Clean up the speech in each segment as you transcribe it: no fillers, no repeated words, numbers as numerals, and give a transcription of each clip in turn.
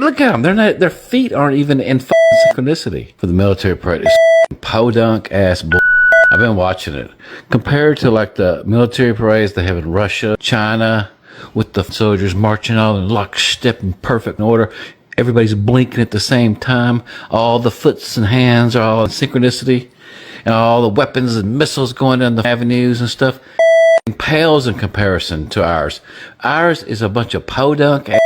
Look at them. They're not. Their feet aren't even in synchronicity for the military parade. It's podunk ass bull. I've been watching it. Compared to like the military parades they have in Russia, China, with the soldiers marching all in lockstep in perfect order. Everybody's blinking at the same time. All the foots and hands are all in synchronicity. And all the weapons and missiles going down the avenues and stuff. Pales in comparison to ours. Ours is a bunch of podunk ass.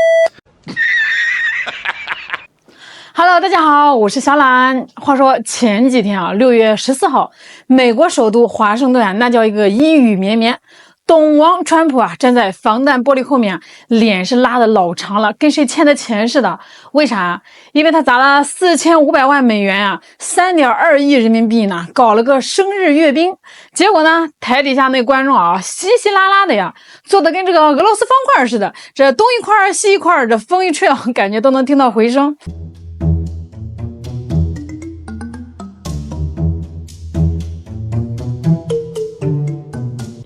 Hello， 大家好，我是小懒。话说前几天啊，6月14号，美国首都华盛顿啊，那叫一个阴雨绵绵。董王川普啊，站在防弹玻璃后面，脸是拉的老长了，跟谁欠的钱似的。为啥？因为他砸了4500万美元啊，3.2亿人民币呢，搞了个生日阅兵。结果呢，台底下那观众啊，稀稀拉拉的呀，坐的跟这个俄罗斯方块似的，这东一块西一块，这风一吹啊，感觉都能听到回声。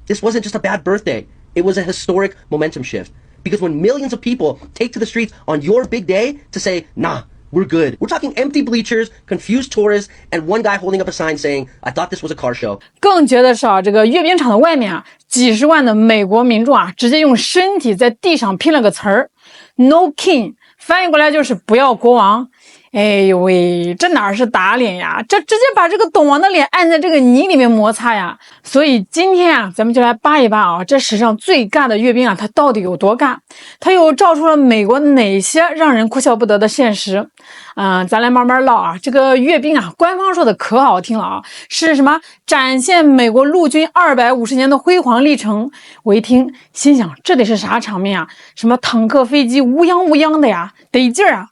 This wasn't just a bad birthday. It was a historic momentum shift. Because when millions of people take to the streets on your big day to say, nah, we're good. We're talking empty bleachers, confused tourists, and one guy holding up a sign saying, I thought this was a car show. 更觉得是啊，这个阅兵场的外面啊，几十万的美国民众啊，直接用身体在地上拼了个词儿 ，No King， 翻译过来就是不要国王。哎呦喂，这哪是打脸呀？这直接把这个董王的脸按在这个泥里面摩擦呀！所以今天啊，咱们就来扒一扒啊，这史上最尬的阅兵啊，它到底有多尬？它又照出了美国哪些让人哭笑不得的现实？咱来慢慢唠啊。这个阅兵啊，官方说的可好听了啊，是什么展现美国陆军250年的辉煌历程？我一听，心想这得是啥场面啊？什么坦克、飞机乌泱乌泱的呀，得劲儿啊！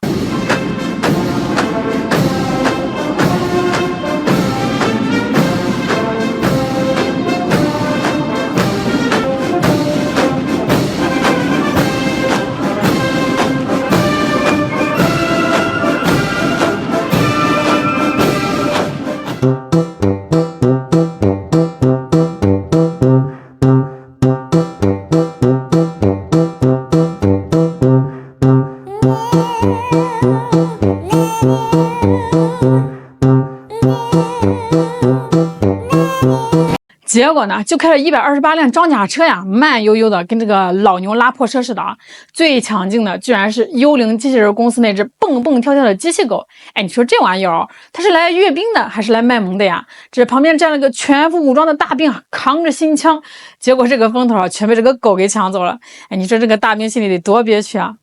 结果呢，就开了128辆装甲车呀，慢悠悠的，跟这个老牛拉破车似的啊。最强劲的居然是幽灵机器人公司那只蹦蹦跳跳的机器狗。哎，你说这玩意儿哦，它是来阅兵的还是来卖萌的呀？这旁边站了个全副武装的大兵啊，扛着新枪，结果这个风头啊，全被这个狗给抢走了。哎，你说这个大兵心里得多憋屈啊！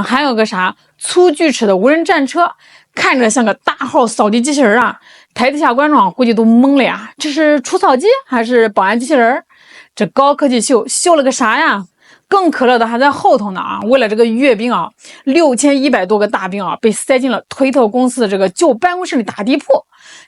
还有个啥粗锯齿的无人战车，看着像个大号扫地机器人啊。台底下观众估计都懵了呀，这是除草机还是保安机器人？这高科技秀了个啥呀？更可乐的还在后头呢啊！为了这个阅兵啊，6100多个大兵啊被塞进了推特公司的这个旧办公室里打地铺，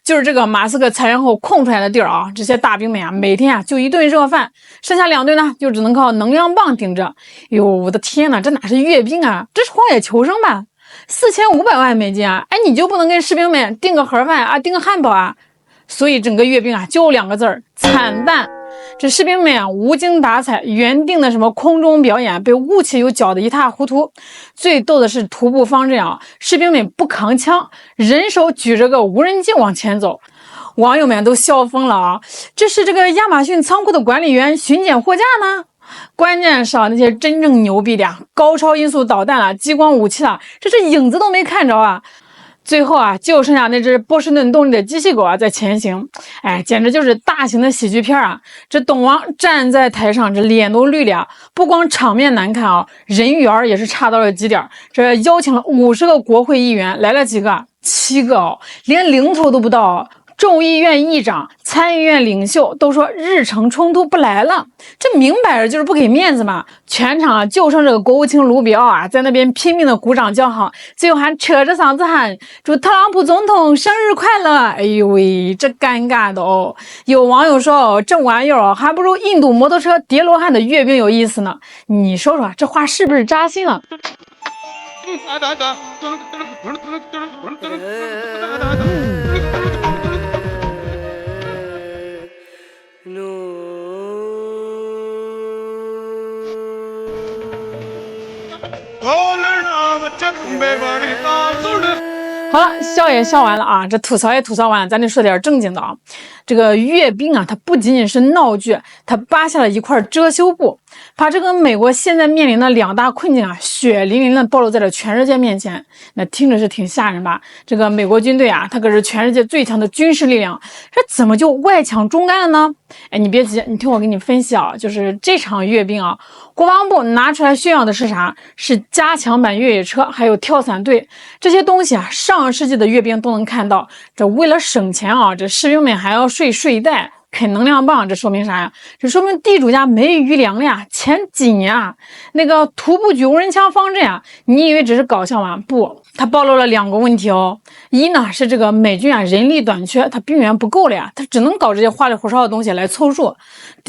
就是这个马斯克裁员后空出来的地儿啊！这些大兵们啊，每天啊就一顿热饭，剩下2顿呢就只能靠能量棒顶着。哟，我的天哪，这哪是阅兵啊？这是荒野求生吧？4500万美金啊！哎，你就不能跟士兵们订个盒饭啊，订个汉堡啊？所以整个阅兵啊，就2个字儿：惨淡。这士兵们啊，无精打采，原定的什么空中表演被雾气又搅得一塌糊涂。最逗的是徒步方阵啊，士兵们不扛枪，人手举着个无人机往前走。网友们都笑疯了啊！这是这个亚马逊仓库的管理员巡检货架呢？关键是啊，那些真正牛逼的呀，高超音速导弹啊，激光武器啊，这是影子都没看着啊！最后啊，就剩下那只波士顿动力的机器狗啊在前行，哎，简直就是大型的喜剧片啊！这董王站在台上，这脸都绿了，不光场面难看啊，人缘也是差到了极点。这邀请了50个国会议员，来了几个？7个哦，连零头都不到哦。众议院议长、参议院领袖都说日程冲突不来了，这明摆着就是不给面子嘛！全场啊就剩这个国务卿卢比奥啊在那边拼命的鼓掌叫好，最后还扯着嗓子喊祝特朗普总统生日快乐！哎呦喂，这尴尬的哦！有网友说哦，这玩意儿还不如印度摩托车叠罗汉的阅兵有意思呢。你说说这话是不是扎心了？好了，笑也笑完了啊，这吐槽也吐槽完了，咱得说点正经的啊。这个阅兵啊，它不仅仅是闹剧，它扒下了一块遮羞布，把这个美国现在面临的2大困境啊，血淋淋的暴露在了全世界面前。那听着是挺吓人吧？这个美国军队啊，它可是全世界最强的军事力量，这怎么就外强中干了呢？哎，你别急，你听我给你分析啊，就是这场阅兵啊，国防部拿出来炫耀的是啥？是加强版越野车，还有跳伞队这些东西啊，上世纪的阅兵都能看到。这为了省钱啊，这士兵们还要睡睡袋、啃能量棒，这说明啥呀？这说明地主家没余粮了呀！前几年啊，那个徒步举无人枪方阵啊，你以为只是搞笑吗？不，它暴露了2个问题哦。一呢是这个美军啊人力短缺，它兵源不够了呀，它只能搞这些花里胡哨的东西来凑数。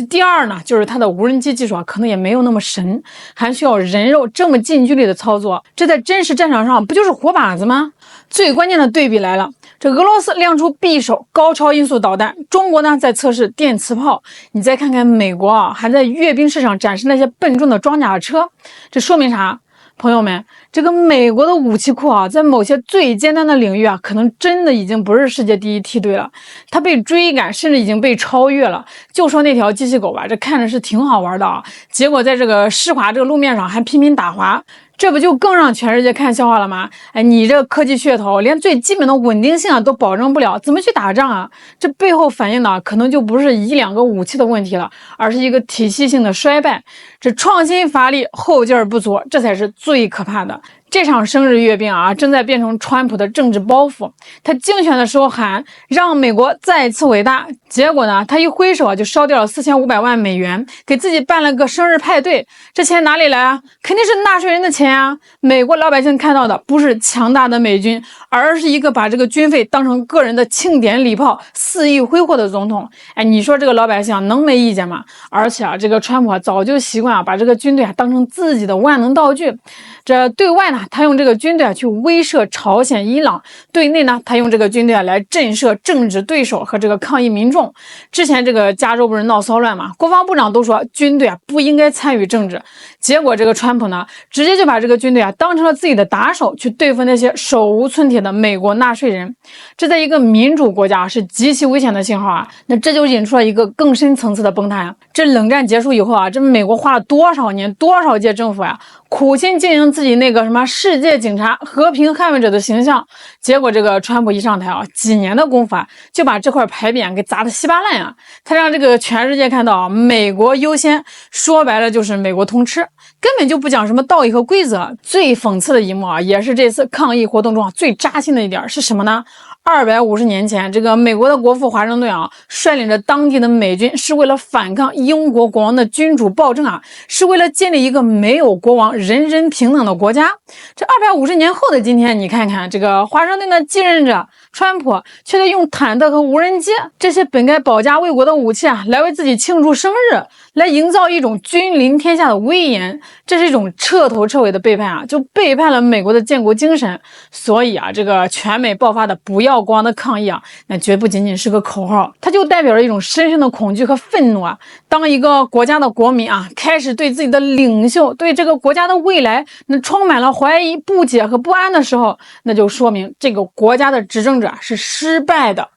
第二呢，就是它的无人机技术啊，可能也没有那么神，还需要人肉这么近距离的操作，这在真实战场上不就是活靶子吗？最关键的对比来了，这俄罗斯亮出匕首高超音速导弹，中国呢在测试电磁炮，你再看看美国啊，还在阅兵式上展示那些笨重的装甲车，这说明啥？朋友们，这个美国的武器库啊，在某些最艰难的领域啊，可能真的已经不是世界第一梯队了，它被追赶，甚至已经被超越了。就说那条机器狗吧，这看着是挺好玩的啊，结果在这个湿滑这个路面上还频频打滑。这不就更让全世界看笑话了吗？哎，你这科技噱头连最基本的稳定性啊都保证不了，怎么去打仗啊？这背后反映的可能就不是1-2个武器的问题了，而是一个体系性的衰败。这创新乏力，后劲儿不足，这才是最可怕的。这场生日阅兵啊，正在变成川普的政治包袱。他竞选的时候喊让美国再次伟大，结果呢，他一挥手啊，就烧掉了4500万美元，给自己办了个生日派对。这钱哪里来啊？肯定是纳税人的钱啊！美国老百姓看到的不是强大的美军，而是一个把这个军费当成个人的庆典礼炮肆意挥霍的总统。哎，你说这个老百姓能没意见吗？而且啊，这个川普早就习惯把这个军队当成自己的万能道具。这对外呢，他用这个军队去威慑朝鲜、伊朗；对内呢，他用这个军队来震慑政治对手和这个抗议民众。之前这个加州不是闹骚乱嘛，国防部长都说军队不应该参与政治，结果这个川普呢，直接就把这个军队当成了自己的打手，去对付那些手无寸铁的美国纳税人。这在一个民主国家是极其危险的信号啊！那这就引出了一个更深层次的崩塌。这冷战结束以后啊，这美国花了多少年、多少届政府呀，苦心经营自己那个什么世界警察、和平捍卫者的形象，结果这个川普一上台啊，几年的功夫啊，就把这块牌匾给砸得稀巴烂啊！他让这个全世界看到啊，美国优先，说白了就是美国通吃，根本就不讲什么道义和规则。最讽刺的一幕啊，也是这次抗议活动中最扎心的一点是什么呢？250年前，这个美国的国父华盛顿啊，率领着当地的美军，是为了反抗英国国王的君主暴政啊，是为了建立一个没有国王、人人平等的国家。这250年后的今天，你看看这个华盛顿的继任者川普，却在用坦克和无人机这些本该保家卫国的武器啊，来为自己庆祝生日，来营造一种君临天下的威严。这是一种彻头彻尾的背叛啊，就背叛了美国的建国精神。所以啊，这个全美爆发的不要国王的抗议啊，那绝不仅仅是个口号，它就代表着一种深深的恐惧和愤怒啊。当一个国家的国民啊，开始对自己的领袖、对这个国家的未来，那充满了怀疑、不解和不安的时候，那就说明这个国家的执政者是失败的。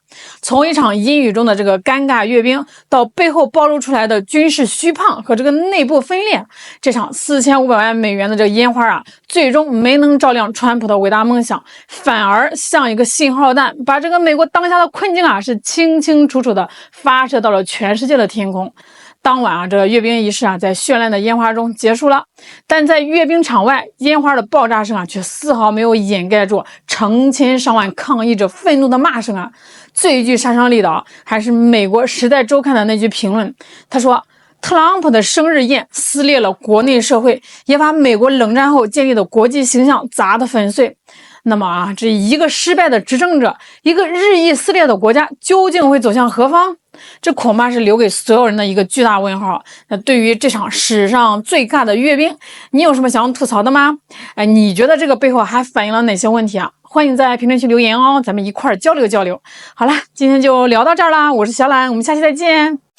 从一场阴雨中的这个尴尬阅兵，到背后暴露出来的军事虚胖和这个内部分裂，这场4500万美元的这个烟花啊，最终没能照亮川普的伟大梦想，反而像一个信号弹，把这个美国当下的困境啊，是清清楚楚的发射到了全世界的天空。当晚啊，这个阅兵仪式啊，在绚烂的烟花中结束了，但在阅兵场外，烟花的爆炸声啊，却丝毫没有掩盖住成千上万抗议者愤怒的骂声啊。最具杀伤力的啊，还是美国《时代周刊》的那句评论，他说：“特朗普的生日宴撕裂了国内社会，也把美国冷战后建立的国际形象砸得粉碎。”那么啊，这一个失败的执政者，一个日益撕裂的国家，究竟会走向何方？这恐怕是留给所有人的一个巨大问号。那对于这场史上最尬的阅兵，你有什么想吐槽的吗？哎，你觉得这个背后还反映了哪些问题啊？欢迎在评论区留言哦，咱们一块儿交流交流。好了，今天就聊到这儿啦，我是小懒，我们下期再见。